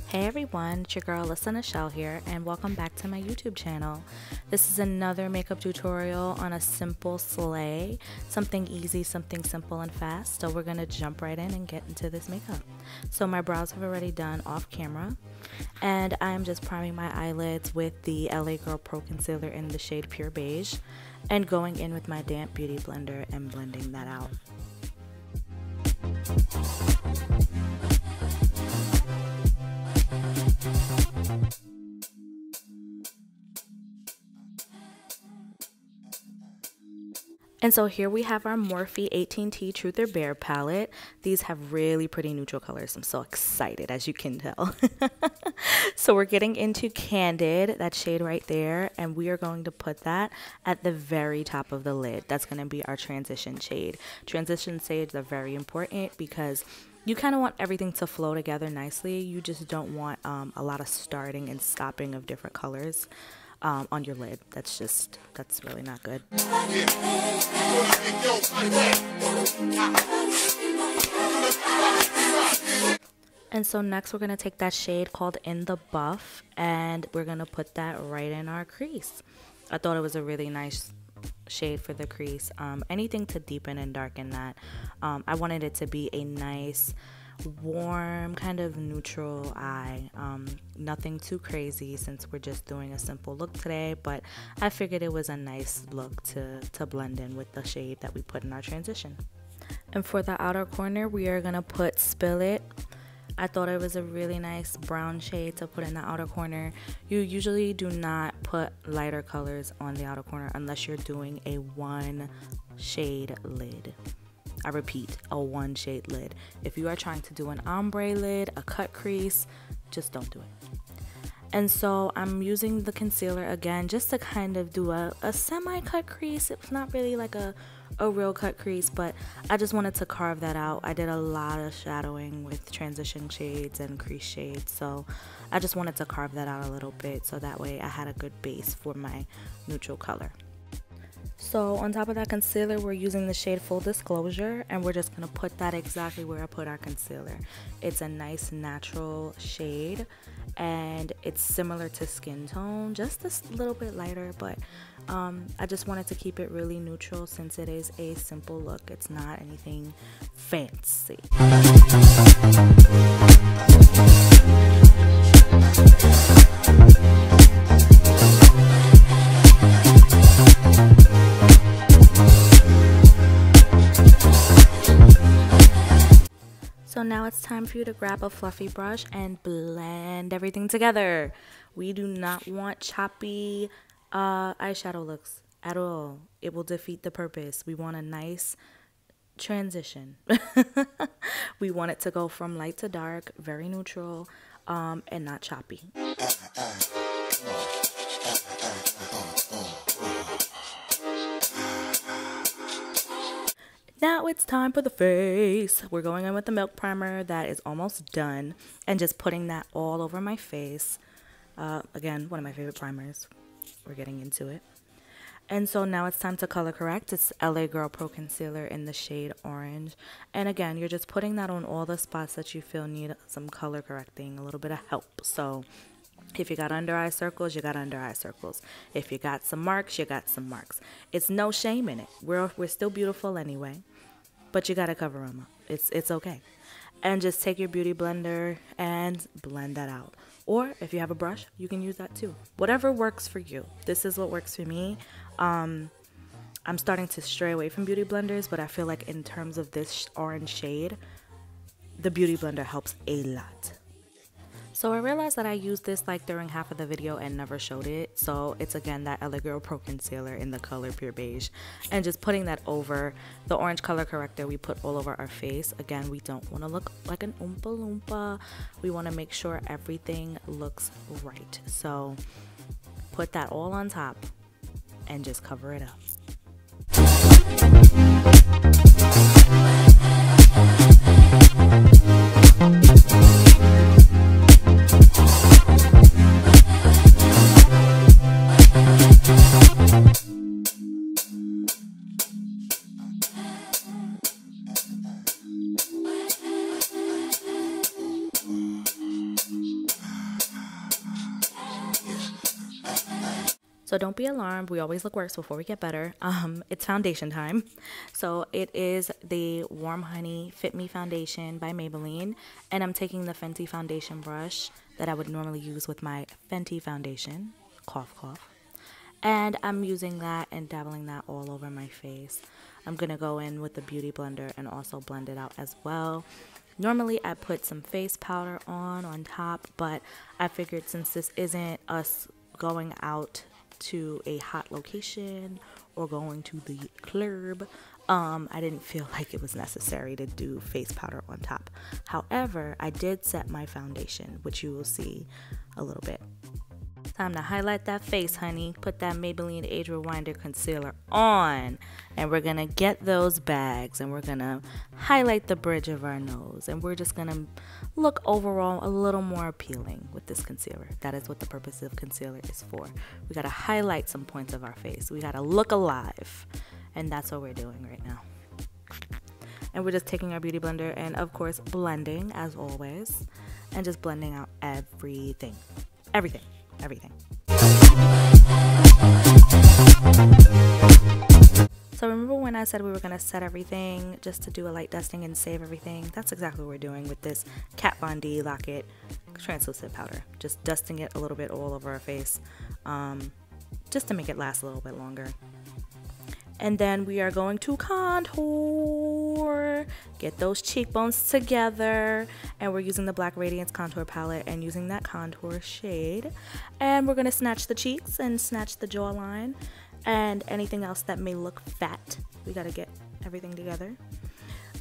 Hey everyone, it's your girl Alyssa Nichelle here, and welcome back to my YouTube channel. This is another makeup tutorial on a simple slay, something easy, something simple and fast. So we're gonna jump right in and get into this makeup. So my brows have already done off camera, and I'm just priming my eyelids with the LA Girl Pro Concealer in the shade Pure Beige, and going in with my damp beauty blender and blending that out. And so here we have our Morphe 18T Truth or Bare palette. These have really pretty neutral colors. I'm so excited, as you can tell. So we're getting into Candid, that shade right there, and we are going to put that at the very top of the lid. That's going to be our transition shade. Transition shades are very important because you kind of want everything to flow together nicely. You just don't want a lot of starting and stopping of different colors on your lid. That's really not good. And so next we're going to take that shade called In the Buff, and we're going to put that right in our crease. I thought it was a really nice shade for the crease. Anything to deepen and darken that. I wanted it to be a nice warm kind of neutral eye, nothing too crazy since we're just doing a simple look today, but I figured it was a nice look to blend in with the shade that we put in our transition. And for the outer corner, we are gonna put Spill It. I thought it was a really nice brown shade to put in the outer corner. You usually do not put lighter colors on the outer corner unless you're doing a one shade lid. I repeat, a one shade lid. If you are trying to do an ombre lid, a cut crease, just don't do it. And so I'm using the concealer again just to kind of do a semi-cut crease. It's not really like a real cut crease, but I just wanted to carve that out. I did a lot of shadowing with transition shades and crease shades, so I just wanted to carve that out a little bit so that way I had a good base for my neutral color. So on top of that concealer, we're using the shade Full Disclosure, and we're just going to put that exactly where I put our concealer. It's a nice natural shade, and it's similar to skin tone, just a little bit lighter, but I just wanted to keep it really neutral since it is a simple look. It's not anything fancy. So now it's time for you to grab a fluffy brush and blend everything together. We do not want choppy eyeshadow looks at all. It will defeat the purpose. We want a nice transition. We want it to go from light to dark, very neutral, and not choppy. Now it's time for the face. We're going in with the Milk Primer that is almost done, and just putting that all over my face. Again, one of my favorite primers. We're getting into it. And so now it's time to color correct. It's LA Girl Pro Concealer in the shade Orange. And again, you're just putting that on all the spots that you feel need some color correcting, a little bit of help. So if you got under eye circles, you got under eye circles. If you got some marks, you got some marks. It's no shame in it. We're still beautiful anyway, but you gotta cover them up. It's okay. And just take your beauty blender and blend that out. Or if you have a brush, you can use that too. Whatever works for you. This is what works for me. I'm starting to stray away from beauty blenders, but I feel like in terms of this orange shade, the beauty blender helps a lot. So I realized that I used this like during half of the video and never showed it. So it's again that LA Girl Pro Concealer in the color Pure Beige. And just putting that over the orange color corrector we put all over our face. Again, we don't want to look like an Oompa Loompa. We want to make sure everything looks right. So put that all on top and just cover it up. So don't be alarmed. We always look worse before we get better. It's foundation time. So it is the Warm Honey Fit Me Foundation by Maybelline. And I'm taking the Fenty foundation brush that I would normally use with my Fenty foundation. Cough, cough. And I'm using that and dabbling that all over my face. I'm going to go in with the Beauty Blender and also blend it out as well. Normally I put some face powder on top, but I figured since this isn't us going out to a hot location or going to the club, I didn't feel like it was necessary to do face powder on top. However, I did set my foundation, which you will see a little bit. Time to highlight that face, honey. Put that Maybelline Age Rewinder concealer on, and we're gonna get those bags, and we're gonna highlight the bridge of our nose, and we're just gonna look overall a little more appealing with this concealer. That is what the purpose of concealer is for. We gotta highlight some points of our face. We gotta look alive, and that's what we're doing right now. And we're just taking our Beauty Blender and, of course, blending as always, and just blending out everything. Everything. So remember when I said we were going to set everything just to do a light dusting and save everything? That's exactly what we're doing with this Kat Von D Lock-It translucent powder. Just dusting it a little bit all over our face, just to make it last a little bit longer. And then we are going to contour, get those cheekbones together, and we're using the Black Radiance contour palette and using that contour shade. And we're going to snatch the cheeks and snatch the jawline and anything else that may look fat. We got to get everything together.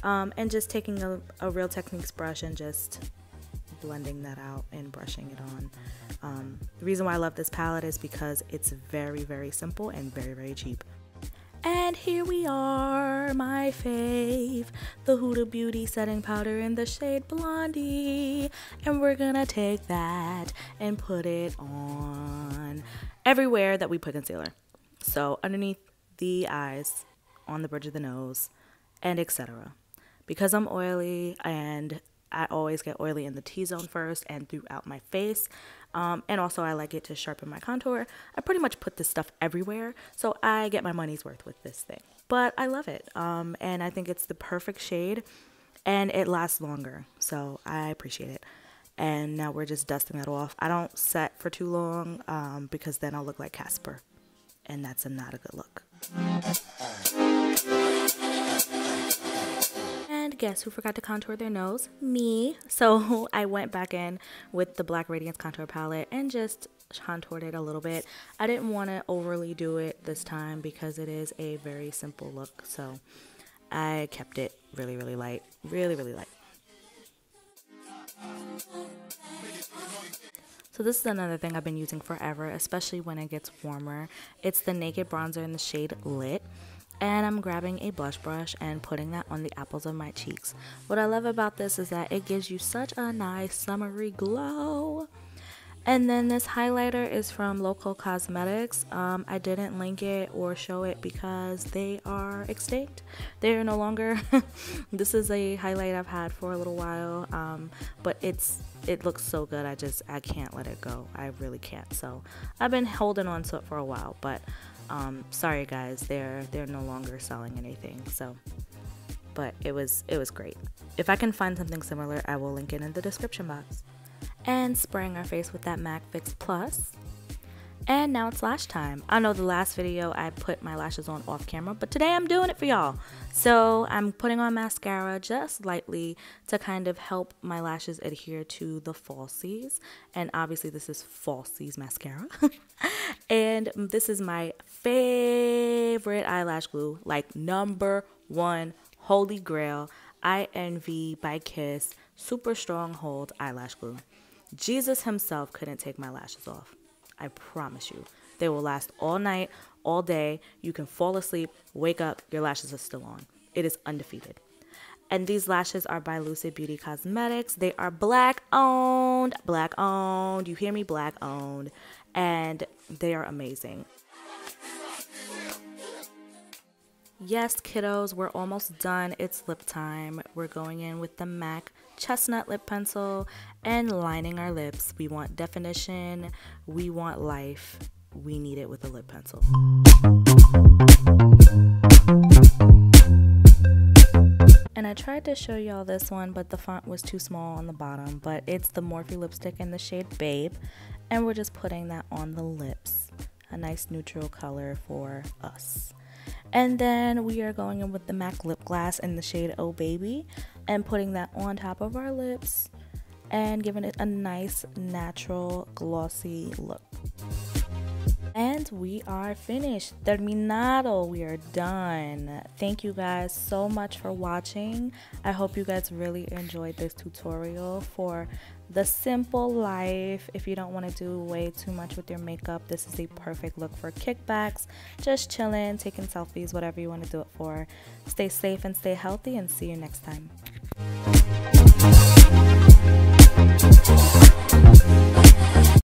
And just taking a Real Techniques brush and just blending that out and brushing it on. The reason why I love this palette is because it's very, very simple and very, very cheap. And here we are, my fave, the Huda Beauty setting powder in the shade Blondie. And we're gonna take that and put it on everywhere that we put concealer. So underneath the eyes, on the bridge of the nose, and etc. Because I'm oily and I always get oily in the T-zone first and throughout my face. And also I like it to sharpen my contour. I pretty much put this stuff everywhere, so I get my money's worth with this thing. But I love it, and I think it's the perfect shade, and it lasts longer, so I appreciate it. And now we're just dusting that off. I don't set for too long, because then I'll look like Casper, and that's not a good look. And guess who forgot to contour their nose? Me. So I went back in with the Black Radiance contour palette and just contoured it a little bit. I didn't want to overly do it this time because it is a very simple look. So I kept it really, really light. Really, really light. So this is another thing I've been using forever, especially when it gets warmer. It's the Naked Bronzer in the shade Lit. And I'm grabbing a blush brush and putting that on the apples of my cheeks. What I love about this is that it gives you such a nice summery glow. And then this highlighter is from Local Cosmetics. I didn't link it or show it because they are extinct. They're no longer. This is a highlight I've had for a little while, but it looks so good. I can't let it go. I really can't. So I've been holding on to it for a while, but sorry guys, they're no longer selling anything. So, but it was great. If I can find something similar, I will link it in the description box. And spraying our face with that MAC Fix Plus. And now it's lash time. I know the last video I put my lashes on off camera, but today I'm doing it for y'all. So I'm putting on mascara just lightly to kind of help my lashes adhere to the falsies. And obviously this is falsies mascara. And this is my favorite eyelash glue, like #1, holy grail, I Envy by Kiss Super Strong Hold Eyelash Glue. Jesus himself couldn't take my lashes off. I promise you. They will last all night, all day. You can fall asleep, wake up, your lashes are still on. It is undefeated. And these lashes are by Lucid Beauty Cosmetics. They are black owned. Black owned. You hear me? Black owned. And they are amazing. Yes, kiddos, we're almost done. It's lip time. We're going in with the MAC Chestnut Lip Pencil and lining our lips. We want definition. We want life. we need it with a lip pencil. And I tried to show y'all this one, but the font was too small on the bottom. But it's the Morphe lipstick in the shade Babe, and we're just putting that on the lips. A nice neutral color for us. And then we are going in with the MAC lip gloss in the shade Oh Baby and putting that on top of our lips and giving it a nice natural glossy look. And we are finished. Terminado. We are done. Thank you guys so much for watching. I hope you guys really enjoyed this tutorial for the simple life. If you don't want to do way too much with your makeup, this is the perfect look for kickbacks, just chilling, taking selfies, whatever you want to do it for. Stay safe and stay healthy, and see you next time.